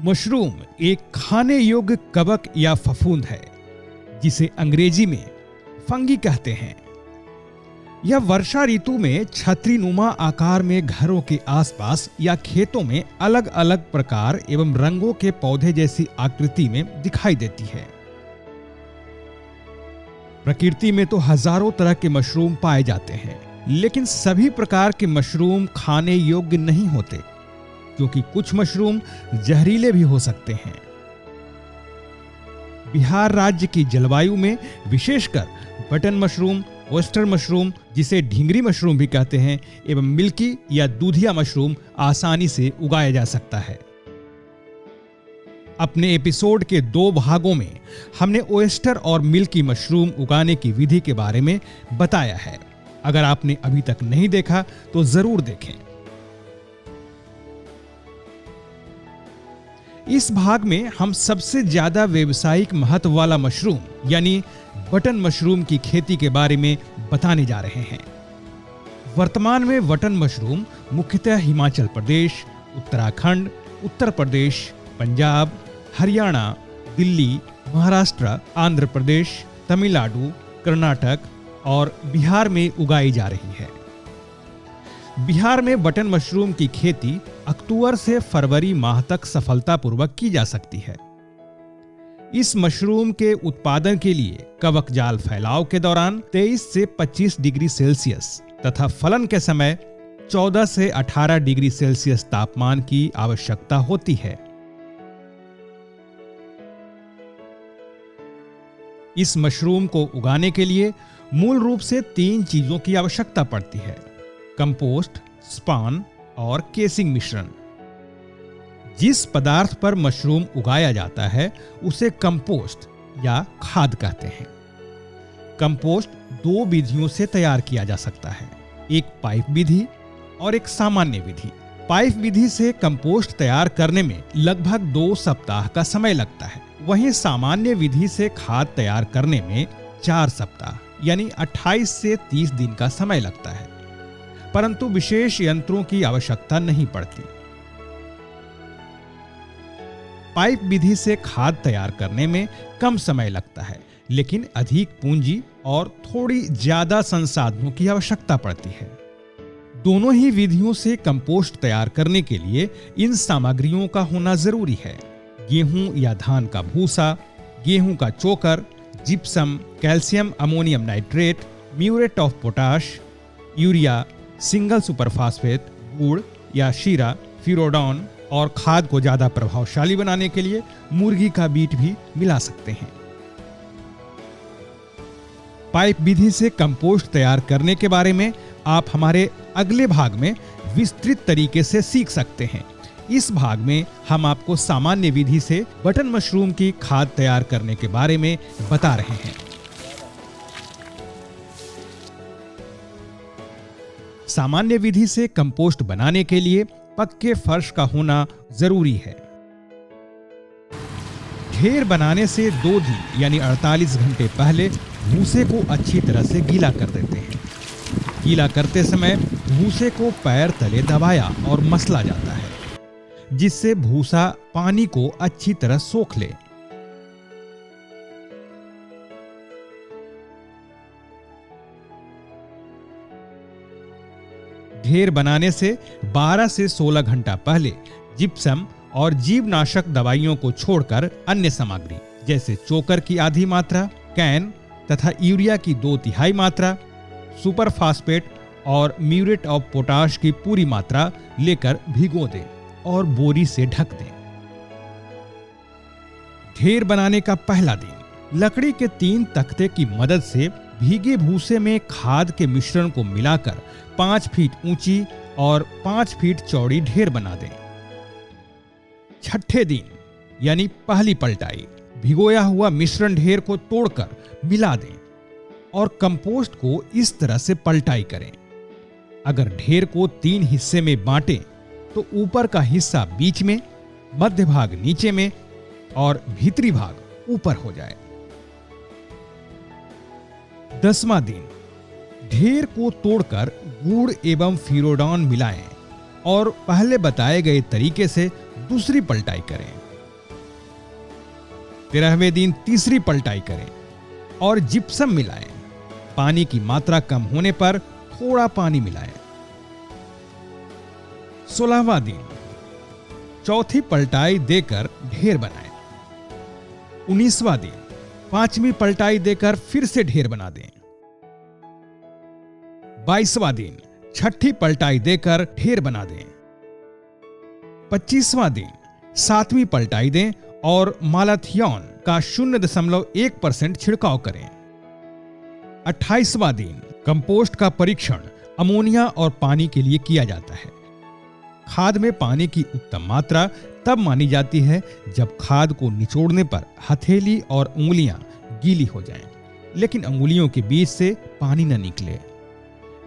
Mushroom एक खाने योग्य कवक या फफूंद है जिसे अंग्रेजी में फंगी कहते हैं। यह वर्षा ऋतु में छतरीनुमा आकार में घरों के आसपास या खेतों में अलग अलग प्रकार एवं रंगों के पौधे जैसी आकृति में दिखाई देती है। प्रकृति में तो हजारों तरह के मशरूम पाए जाते हैं, लेकिन सभी प्रकार के मशरूम खाने योग्य नहीं होते, क्योंकि कुछ मशरूम जहरीले भी हो सकते हैं। बिहार राज्य की जलवायु में विशेषकर बटन मशरूम, ओयस्टर मशरूम जिसे ढींगरी मशरूम भी कहते हैं, एवं मिल्की या दूधिया मशरूम आसानी से उगाया जा सकता है। अपने एपिसोड के 2 भागों में हमने ओयस्टर और मिल्की मशरूम उगाने की विधि के बारे में बताया है। अगर आपने अभी तक नहीं देखा तो जरूर देखें। इस भाग में हम सबसे ज्यादा व्यावसायिक महत्व वाला मशरूम यानी बटन मशरूम की खेती के बारे में बताने जा रहे हैं। वर्तमान में बटन मशरूम मुख्यतः हिमाचल प्रदेश, उत्तराखंड, उत्तर प्रदेश, पंजाब, हरियाणा, दिल्ली, महाराष्ट्र, आंध्र प्रदेश, तमिलनाडु, कर्नाटक और बिहार में उगाई जा रही है। बिहार में बटन मशरूम की खेती अक्टूबर से फरवरी माह तक सफलतापूर्वक की जा सकती है। इस मशरूम के उत्पादन के लिए कवक जाल फैलाव के दौरान 23 से 25 डिग्री सेल्सियस तथा फलन के समय 14 से 18 डिग्री सेल्सियस तापमान की आवश्यकता होती है। इस मशरूम को उगाने के लिए मूल रूप से 3 चीजों की आवश्यकता पड़ती है: कंपोस्ट, स्पान और केसिंग मिश्रण। जिस पदार्थ पर मशरूम उगाया जाता है उसे कंपोस्ट या खाद कहते हैं। कंपोस्ट 2 विधियों से तैयार किया जा सकता है, एक पाइप विधि और एक सामान्य विधि। पाइप विधि से कंपोस्ट तैयार करने में लगभग 2 सप्ताह का समय लगता है, वहीं सामान्य विधि से खाद तैयार करने में 4 सप्ताह यानी 28 से 30 दिन का समय लगता है, परंतु विशेष यंत्रों की आवश्यकता नहीं पड़ती। पाइप विधि से खाद तैयार करने में कम समय लगता है, लेकिन अधिक पूंजी और थोड़ी ज्यादा संसाधनों की आवश्यकता पड़ती है। दोनों ही विधियों से कंपोस्ट तैयार करने के लिए इन सामग्रियों का होना जरूरी है: गेहूं या धान का भूसा, गेहूं का चोकर, gypsum, calcium ammonium nitrate, muriate of potash, urea, single superphosphate, गुड़ या शीरा, फिरोडॉन और खाद को ज्यादा प्रभावशाली बनाने के लिए मुर्गी का मीट भी मिला सकते हैं। पाइप विधि से कंपोस्ट तैयार करने के बारे में आप हमारे अगले भाग में विस्तृत तरीके से सीख सकते हैं। इस भाग में हम आपको सामान्य विधि से बटन मशरूम की खाद तैयार करने के बारे में बता रहे हैं। सामान्य विधि से कंपोस्ट बनाने के लिए पक्के फर्श का होना जरूरी है। ढेर बनाने से 2 दिन यानी 48 घंटे पहले भूसे को अच्छी तरह से गीला कर देते हैं। गीला करते समय भूसे को पैर तले दबाया और मसला जाता है, जिससे भूसा पानी को अच्छी तरह सोख ले। ढेर बनाने से 12 से 16 घंटा पहले जिप्सम और जीवनाशक दवाइयों को छोड़कर अन्य सामग्री जैसे चोकर की आधी मात्रा, कैन तथा यूरिया की 2/3 मात्रा, सुपरफास्फेट और म्यूरेट ऑफ पोटाश की पूरी मात्रा लेकर भिगो दें और बोरी से ढक दें। ढेर बनाने का पहला दिन लकड़ी के 3 तख्ते की मदद से भीगे भूसे में खाद के मिश्रण को मिलाकर 5 फीट ऊंची और 5 फीट चौड़ी ढेर बना दें। छठे दिन यानी पहली पलटाई भिगोया हुआ मिश्रण ढेर को तोड़कर मिला दें और कंपोस्ट को इस तरह से पलटाई करें। अगर ढेर को 3 हिस्से में बांटें तो ऊपर का हिस्सा बीच में, मध्य भाग नीचे में और भीतरी भाग ऊपर हो जाए। 10वां दिन ढेर को तोड़कर गुड़ एवं फिरोडॉन मिलाएं और पहले बताए गए तरीके से दूसरी पलटाई करें। 13वें दिन तीसरी पलटाई करें और जिप्सम मिलाएं। पानी की मात्रा कम होने पर थोड़ा पानी मिलाएं। 16वां दिन चौथी पलटाई देकर ढेर बनाएं। 19वां दिन 5वीं पलटाई देकर फिर से ढेर बना दें। 22वां दिन 6ठी पलटाई देकर ढेर बना दें। 25वां दिन 7वीं पलटाई दें और मालाथियन का 0.1% छिड़काव करें। 28वां दिन कंपोस्ट का परीक्षण अमोनिया और पानी के लिए किया जाता है। खाद में पानी की उत्तम मात्रा तब मानी जाती है जब खाद को निचोड़ने पर हथेली और उंगलियां गीली हो जाएं, लेकिन अंगुलियों के बीच से पानी न निकले।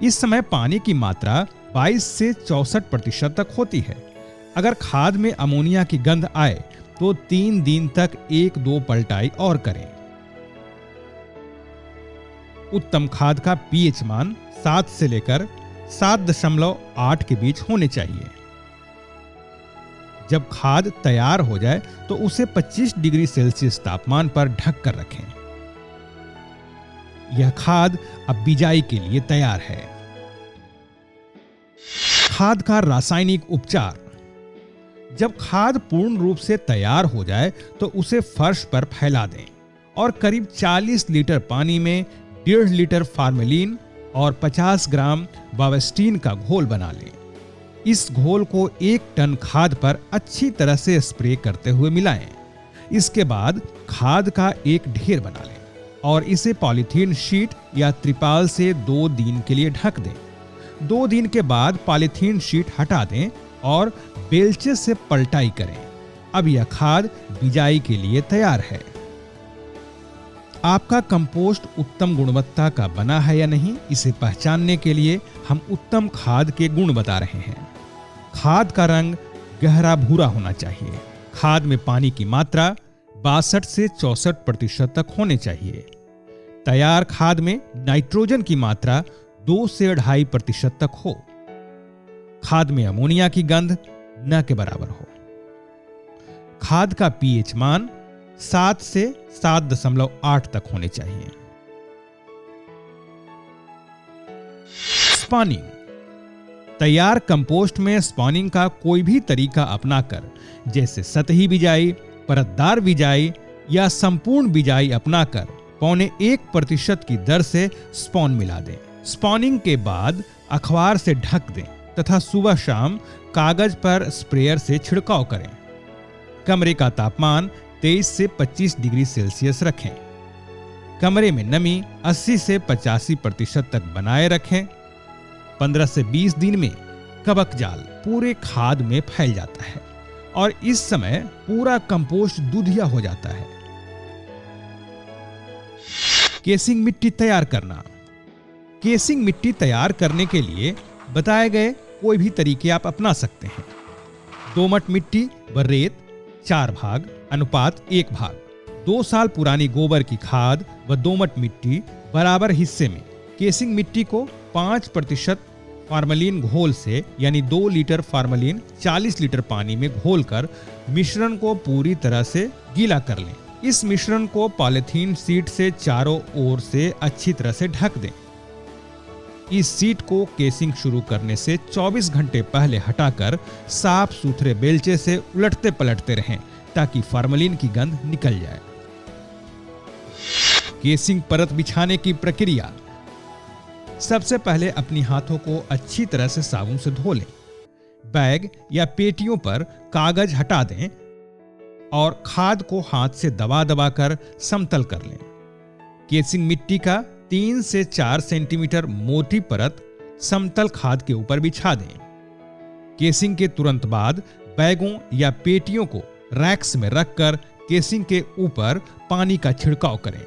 इस समय पानी की मात्रा 22 से 64% तक होती है। अगर खाद में अमोनिया की गंध आए तो 3 दिन तक 1-2 पलटाई और करें। उत्तम खाद का पीएच मान 7 से लेकर 7.8 के बीच होने चाहिए। जब खाद तैयार हो जाए तो उसे 25 डिग्री सेल्सियस तापमान पर ढक कर रखें। यह खाद अब बिजाई के लिए तैयार है। खाद का रासायनिक उपचार। जब खाद पूर्ण रूप से तैयार हो जाए तो उसे फर्श पर फैला दें और करीब 40 लीटर पानी में 1.5 लीटर फार्मेलिन और 50 ग्राम बावेस्टीन का घोल बना लें। इस घोल को 1 टन खाद पर अच्छी तरह से स्प्रे करते हुए मिलाएं। इसके बाद खाद का एक ढेर बना लें और इसे पॉलीथीन शीट या त्रिपाल से 2 दिन के लिए ढक दें। 2 दिन के बाद पॉलीथीन शीट हटा दें और बेलचे से पलटाई करें। अब यह खाद बिजाई के लिए तैयार है। आपका कंपोस्ट उत्तम गुणवत्ता का बना है या नहीं, इसे पहचानने के लिए हम उत्तम खाद के गुण बता रहे हैं। खाद का रंग गहरा भूरा होना चाहिए। खाद में पानी की मात्रा 62 से 64% तक होने चाहिए। तैयार खाद में नाइट्रोजन की मात्रा 2 से 2.5% तक हो। खाद में अमोनिया की गंध न के बराबर हो। खाद का पीएच मान 7 से 7.8 तक होने चाहिए। स्पॉनिंग। तैयार कंपोस्ट में स्पॉनिंग का कोई भी तरीका अपनाकर, जैसे सतही बिजाई, परतदार बिजाई या संपूर्ण बिजाई अपनाकर 0.25% की दर से स्पॉन मिला दें। स्पॉनिंग के बाद अखबार से ढक दें तथा सुबह शाम कागज पर स्प्रेयर से छिड़काव करें। कमरे का तापमान 23 से 25 डिग्री सेल्सियस रखें। कमरे में नमी 80 से 85% तक बनाए रखें। 15 से 20 दिन में कवक जाल पूरे खाद में फैल जाता है और इस समय पूरा कंपोस्ट दूधिया हो जाता है। केसिंग मिट्टी तैयार करना। केसिंग मिट्टी तैयार करने के लिए बताए गए कोई भी तरीके आप अपना सकते हैं। दोमट मिट्टी व रेत 4 भाग अनुपात 1 भाग। 2 साल पुरानी गोबर की खाद व दोमट मिट्टी बराबर हिस्से में। केसिंग मिट्टी को 5% फार्मेलिन घोल से यानी 2 लीटर फार्मेलिन 40 लीटर पानी में घोलकर मिश्रण को पूरी तरह से गीला कर लें। इस मिश्रण को पॉलीथीन शीट से चारों ओर से अच्छी तरह से ढक दें। इस शीट को केसिंग शुरू करने से 24 घंटे पहले हटाकर साफ सुथरे बेलचे से उलटते पलटते रहें ताकि फार्मेलिन की गंध निकल जाए। केसिंग परत बिछाने की प्रक्रिया। सबसे पहले अपनी हाथों को अच्छी तरह से साबुन से धो लें। बैग या पेटियों पर कागज हटा दें और खाद को हाथ से दबा दबा कर समतल कर लें। केसिंग मिट्टी का 3 से 4 सेंटीमीटर मोटी परत समतल खाद के ऊपर बिछा दें। केसिंग के तुरंत बाद बैगों या पेटियों को रैक्स में रखकर केसिंग के ऊपर पानी का छिड़काव करें।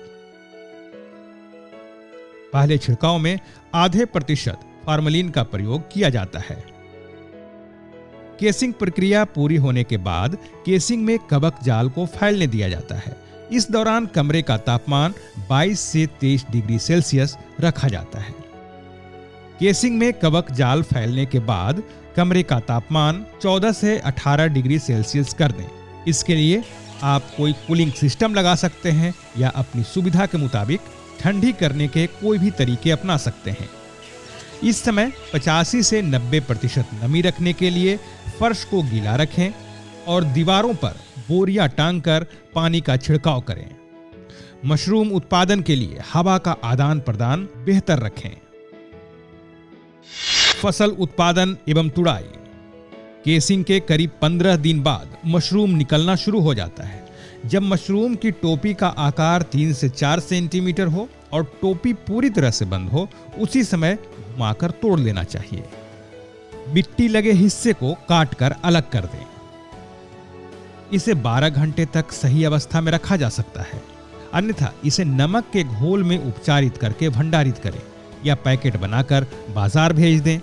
पहले छिड़काव में आधे % फार्मेलिन का प्रयोग किया जाता है। केसिंग प्रक्रिया पूरी होने के बाद केसिंग में कवक जाल को फैलने दिया जाता है। इस दौरान कमरे का तापमान 22 से 23 डिग्री सेल्सियस रखा जाता है। केसिंग में कवक जाल फैलने के बाद कमरे का तापमान 14 से 18 डिग्री सेल्सियस कर दें। इसके लिए आप कोई कूलिंग सिस्टम लगा सकते हैं या अपनी सुविधा के मुताबिक ठंडी करने के कोई भी तरीके अपना सकते हैं। इस समय 85 से 90% नमी रखने के लिए फर्श को गीला रखें और दीवारों पर बोरिया टांग कर पानी का छिड़काव करें। मशरूम उत्पादन के लिए हवा का आदान प्रदान बेहतर रखें। फसल उत्पादन एवं तुड़ाई। केसिंग के करीब 15 दिन बाद मशरूम निकलना शुरू हो जाता है। जब मशरूम की टोपी का आकार 3 से 4 सेंटीमीटर हो और टोपी पूरी तरह से बंद हो, उसी समय घुमाकर तोड़ लेना चाहिए। मिट्टी लगे हिस्से को काटकर अलग कर दें। इसे 12 घंटे तक सही अवस्था में रखा जा सकता है, अन्यथा इसे नमक के घोल में उपचारित करके भंडारित करें या पैकेट बनाकर बाजार भेज दें।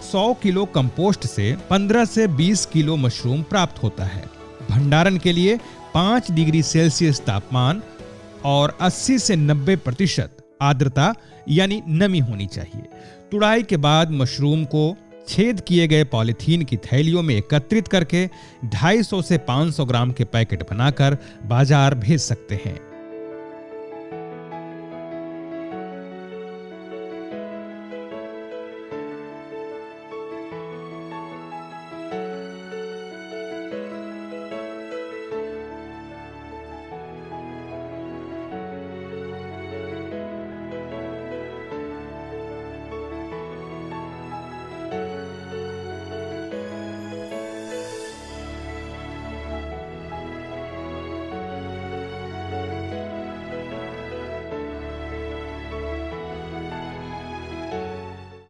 100 किलो कंपोस्ट से 15 से 20 किलो मशरूम प्राप्त होता है। भंडारण के लिए 5 डिग्री सेल्सियस तापमान और 80 से 90% आर्द्रता यानी नमी होनी चाहिए। तुड़ाई के बाद मशरूम को छेद किए गए पॉलीथीन की थैलियों में एकत्रित करके 250 से 500 ग्राम के पैकेट बनाकर बाजार भेज सकते हैं।